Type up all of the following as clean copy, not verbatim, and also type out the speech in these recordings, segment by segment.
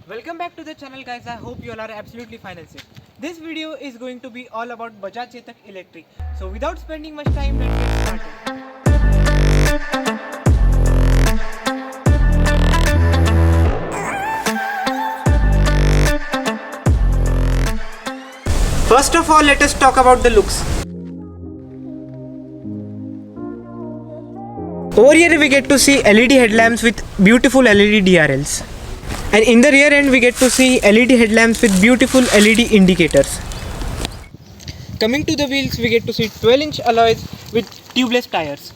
Welcome back to the channel, guys. I hope you all are absolutely fine and safe. This video is going to be all about Bajaj Chetak Electric. So without spending much time, let's get started. First of all, let us talk about the looks. Over here we get to see LED headlamps with beautiful LED DRLs. And in the rear end we get to see LED headlamps with beautiful LED indicators. Coming to the wheels, we get to see 12-inch alloys with tubeless tires.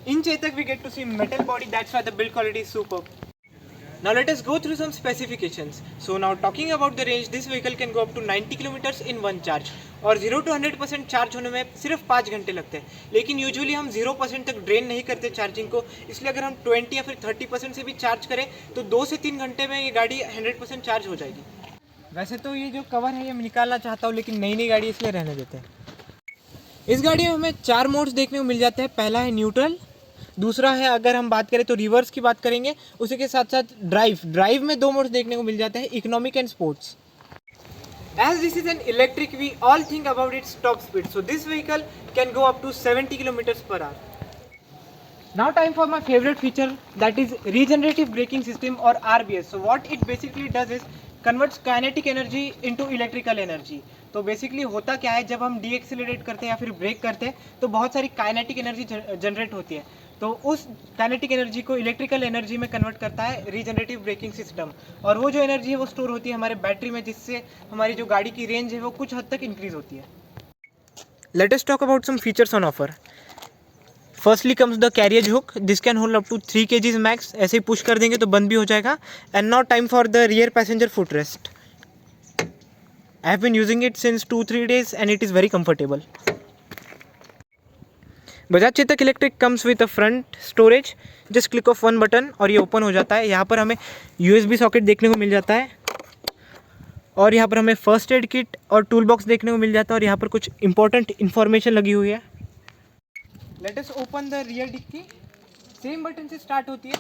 In Chetak we get to see metal body, that's why the build quality is superb. Now let us go through some specifications. So now talking about the range, this vehicle can go up to 90 km in one charge और 0 to 100% charge होने में सिर्फ 5 घंटे लगते हैं. लेकिन usually हम 0% तक ड्रेन नहीं करते चार्जिंग को, इसलिए अगर हम 20 या फिर 30% से भी चार्ज करें तो 2 से 3 घंटे में ये गाड़ी 100% चार्ज हो जाएगी. वैसे तो ये जो कवर है ये मैं निकालना चाहता हूँ, लेकिन नई गाड़ी इसलिए रहने देते हैं. इस गाड़ी में हमें 4 मोड्स देखने को मिल जाते हैं. पहला है न्यूट्रल, दूसरा है अगर हम बात करें तो रिवर्स की बात करेंगे, उसी के साथ साथ ड्राइव में 2 मोड्स देखने को मिल जाते हैं, economic and sports. As this is an electric, we all think about its top speed. So this vehicle can go up to 70 km per hour. Now time for my favorite feature, that is regenerative braking system or RBS. So what it basically does is converts kinetic energy into electrical energy. तो basically होता क्या है, जब हम decelerate करते हैं या फिर ब्रेक करते हैं तो बहुत सारी काइनेटिक एनर्जी जनरेट होती है. तो उस काइनेटिक एनर्जी को इलेक्ट्रिकल एनर्जी में कन्वर्ट करता है रीजनरेटिव ब्रेकिंग सिस्टम, और वो जो एनर्जी है वो स्टोर होती है हमारे बैटरी में, जिससे हमारी जो गाड़ी की रेंज है वो कुछ हद तक इंक्रीज होती है. Let us talk about some features on offer. Firstly comes the carriage hook, this can hold up to 3 kg max. ऐसे ही पुश कर देंगे तो बंद भी हो जाएगा. And now time for the rear passenger foot rest. I have been using it since 2-3 days and it is very comfortable. Bajaj Chetak Electric comes with a front storage. Just click of one button और ये open हो जाता है. यहाँ पर हमें USB socket देखने को मिल जाता है, और यहाँ पर हमें फर्स्ट एड किट और टूल बॉक्स देखने को मिल जाता है, और यहाँ पर कुछ इंपॉर्टेंट इन्फॉर्मेशन लगी हुई है. Let us open the rear dickey. Same button से स्टार्ट होती है,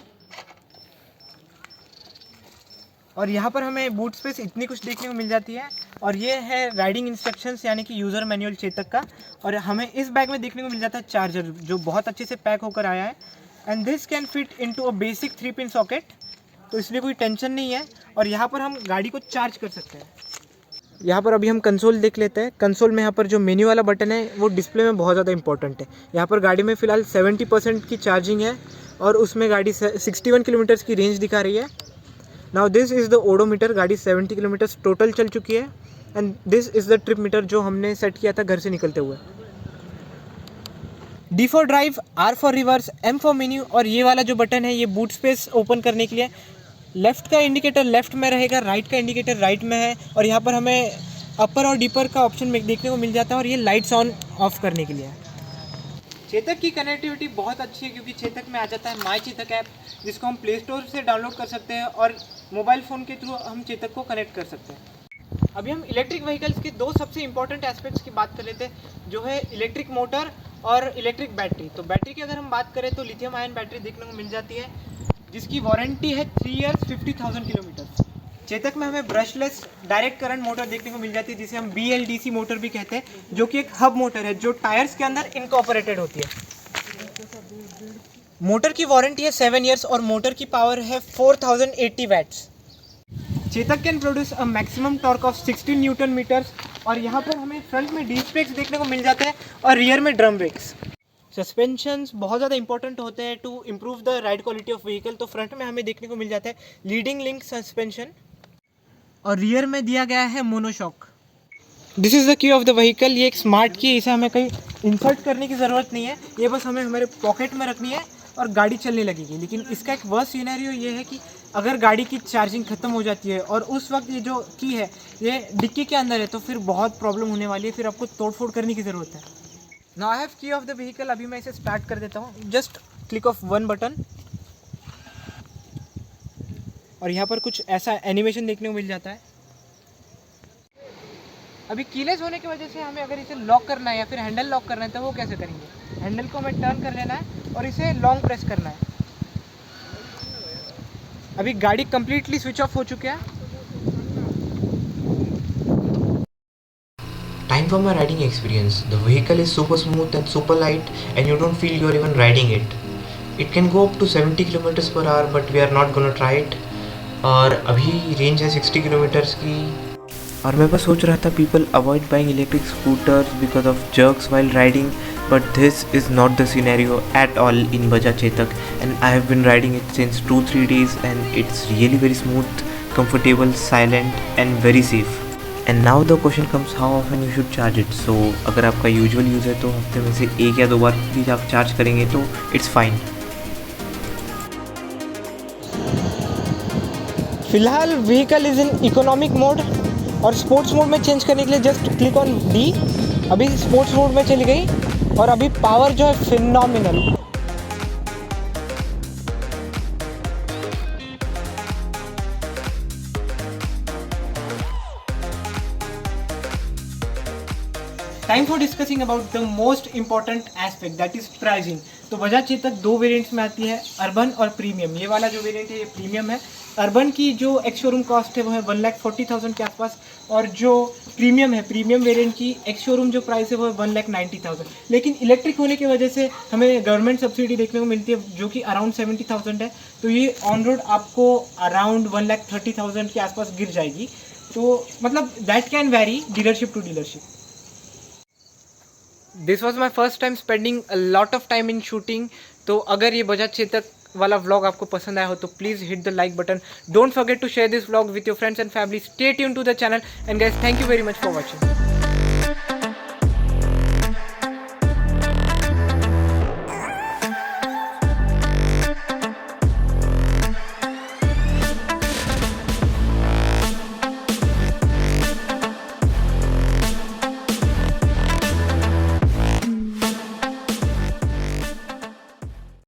और यहाँ पर हमें बूट स्पेस इतनी कुछ देखने को मिल जाती है. और ये है राइडिंग इंस्ट्रक्शंस यानी कि यूज़र मैनुअल चेतक का. और हमें इस बैग में देखने को मिल जाता है चार्जर, जो बहुत अच्छे से पैक होकर आया है. And this can fit into a basic 3-pin socket, तो इसलिए कोई टेंशन नहीं है. और यहाँ पर हम गाड़ी को चार्ज कर सकते हैं. यहाँ पर अभी हम कंसोल देख लेते हैं. कंसोल में यहाँ पर जो मेन्यू वाला बटन है वो डिस्प्ले में बहुत ज़्यादा इंपॉर्टेंट है. यहाँ पर गाड़ी में फ़िलहाल 70% की चार्जिंग है, और उसमें गाड़ी 61 किलोमीटर्स की रेंज दिखा रही है. Now this is the odometer. गाड़ी 70 किलोमीटर्स टोटल चल चुकी है. And this is the trip meter जो हमने सेट किया था घर से निकलते हुए. D for drive, R for reverse, M for menu, और ये वाला जो बटन है ये बूट स्पेस ओपन करने के लिए. लेफ़्ट का इंडिकेटर लेफ़्ट में रहेगा, राइट का इंडिकेटर राइट में है, और यहाँ पर हमें अपर और डीपर का ऑप्शन देखने को मिल जाता है, और ये लाइट्स ऑन ऑफ करने के लिए. चेतक की कनेक्टिविटी बहुत अच्छी है, क्योंकि चेतक में आ जाता है माई चेतक ऐप, जिसको हम प्ले स्टोर से डाउनलोड कर सकते हैं, और मोबाइल फ़ोन के थ्रू हम चेतक को कनेक्ट कर सकते हैं. अभी हम इलेक्ट्रिक व्हीकल्स के 2 सबसे इंपॉर्टेंट एस्पेक्ट्स की बात कर लेते हैं, जो है इलेक्ट्रिक मोटर और इलेक्ट्रिक बैटरी. तो बैटरी की अगर हम बात करें तो लिथियम आयन बैटरी देखने को मिल जाती है, जिसकी वारंटी है 3 years 50,000 किलोमीटर. चेतक में हमें ब्रशलेस डायरेक्ट करंट मोटर देखने को मिल जाती है, जिसे हम BLDC मोटर भी कहते हैं, जो कि एक हब मोटर है जो टायर्स के अंदर इनकॉर्पोरेटेड होती है. मोटर की वारंटी है 7 years, और मोटर की पावर है 4080 watts. Chetak can produce a maximum torque of 16 newton metres. और यहाँ पर हमें फ्रंट में डिस्क ब्रेक्स देखने को मिल जाते हैं, और रियर में ड्रम ब्रेक्स. सस्पेंशंस बहुत ज़्यादा इंपॉर्टेंट होते हैं to improve the ride quality of vehicle. तो फ्रंट में हमें देखने को मिल जाता है लीडिंग लिंक सस्पेंशन, और रियर में दिया गया है monoshock. This is the key of the vehicle. ये एक स्मार्ट की, इसे हमें कहीं इंसर्ट करने की ज़रूरत नहीं है, ये बस हमें हमारे पॉकेट में रखनी है और गाड़ी चलने लगेगी. लेकिन इसका एक वर्स्ट सिनेरियो ये है कि अगर गाड़ी की चार्जिंग ख़त्म हो जाती है और उस वक्त ये जो की है ये डिक्की के अंदर है, तो फिर बहुत प्रॉब्लम होने वाली है, फिर आपको तोड़फोड़ करने की ज़रूरत है. नाउ आई हैव की ऑफ द व्हीकल. अभी मैं इसे स्टार्ट कर देता हूँ. Just click of one button, और यहाँ पर कुछ ऐसा एनिमेशन देखने को मिल जाता है. अभी कीलेस होने की वजह से हमें अगर इसे लॉक करना है या फिर हैंडल लॉक करना है तो वो कैसे करेंगे. हैंडल को हमें टर्न कर लेना है और इसे लॉन्ग प्रेस करना है. अभी गाड़ी कम्प्लीटली स्विच ऑफ हो चुके हैं। Time for my riding experience. The vehicle is super smooth and super light, and you don't feel you're even riding it. It can go up to 70 kilometers per hour, but we are not gonna try it. और अभी range है 60 kilometres की। और मैं बस सोच रहा था people avoid buying electric scooters because of jerks while riding, but this is not the scenario at all in Bajaj Chetak, and I have been riding it since 2-3 days, and it's really very smooth, comfortable, silent, and very safe. And now the question comes how often you should charge it. So अगर आपका usual use है तो हफ्ते में से 1 या 2 बार please आप charge करेंगे तो इट्स फाइन। फिलहाल vehicle is in economic mode, और स्पोर्ट्स मोड में चेंज करने के लिए जस्ट क्लिक ऑन डी। अभी स्पोर्ट्स मोड में चली गई और अभी पावर जो है phenomenal. Time for discussing about the most important aspect, that is pricing. तो बजाज चेतक 2 वेरिएंट्स में आती है, अर्बन और प्रीमियम। ये वाला जो वेरिएंट है ये प्रीमियम है। अर्बन की जो एक्स शोरूम कॉस्ट है वो है 1,40,000 के आसपास, और जो प्रीमियम है, प्रीमियम वेरिएंट की एक्स शोरूम जो प्राइस है वो है 1,90,000। लेकिन इलेक्ट्रिक होने की वजह से हमें गवर्नमेंट सब्सिडी देखने को मिलती है जो कि अराउंड 70,000 है। तो ये ऑन रोड आपको अराउंड 1,30,000 के आसपास गिर जाएगी। तो मतलब that can vary dealership to dealership. This was my first time spending a lot of time in shooting. तो अगर ये बजाज चेतक वाला व्लॉग आपको पसंद आया हो तो please hit the like button. Don't forget to share this vlog with your friends and family. Stay tune to the channel and guys, thank you very much for watching.